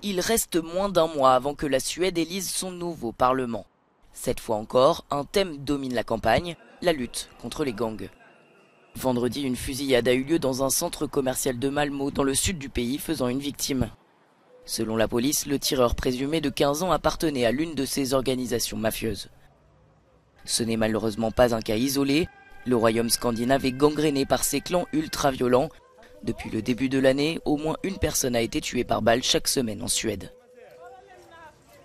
Il reste moins d'un mois avant que la Suède élise son nouveau parlement. Cette fois encore, un thème domine la campagne, la lutte contre les gangs. Vendredi, une fusillade a eu lieu dans un centre commercial de Malmö, dans le sud du pays, faisant une victime. Selon la police, le tireur présumé de 15 ans appartenait à l'une de ces organisations mafieuses. Ce n'est malheureusement pas un cas isolé. Le royaume scandinave est gangréné par ces clans ultra-violents. Depuis le début de l'année, au moins une personne a été tuée par balle chaque semaine en Suède.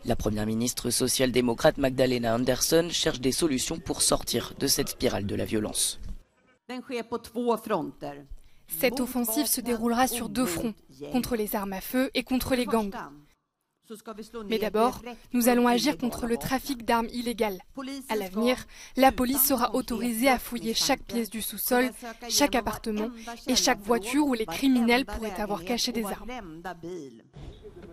La première ministre social-démocrate Magdalena Andersson cherche des solutions pour sortir de cette spirale de la violence. Cette offensive se déroulera sur 2 fronts, contre les armes à feu et contre les gangs. Mais d'abord, nous allons agir contre le trafic d'armes illégales. À l'avenir, la police sera autorisée à fouiller chaque pièce du sous-sol, chaque appartement et chaque voiture où les criminels pourraient avoir caché des armes.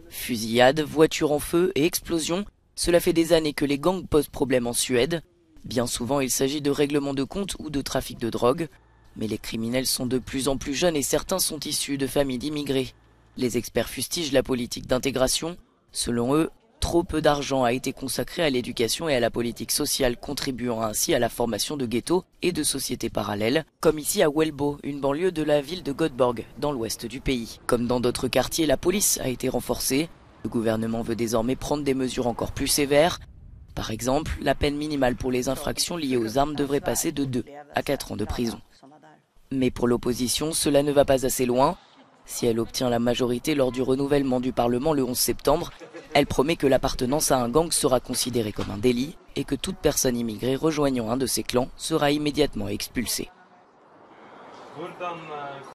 Fusillades, voitures en feu et explosions, cela fait des années que les gangs posent problème en Suède. Bien souvent, il s'agit de règlements de compte ou de trafic de drogue. Mais les criminels sont de plus en plus jeunes et certains sont issus de familles d'immigrés. Les experts fustigent la politique d'intégration. Selon eux, trop peu d'argent a été consacré à l'éducation et à la politique sociale, contribuant ainsi à la formation de ghettos et de sociétés parallèles, comme ici à Welbo, une banlieue de la ville de Göteborg, dans l'ouest du pays. Comme dans d'autres quartiers, la police a été renforcée. Le gouvernement veut désormais prendre des mesures encore plus sévères. Par exemple, la peine minimale pour les infractions liées aux armes devrait passer de 2 à 4 ans de prison. Mais pour l'opposition, cela ne va pas assez loin. Si elle obtient la majorité lors du renouvellement du Parlement le 11 septembre, elle promet que l'appartenance à un gang sera considérée comme un délit et que toute personne immigrée rejoignant un de ces clans sera immédiatement expulsée.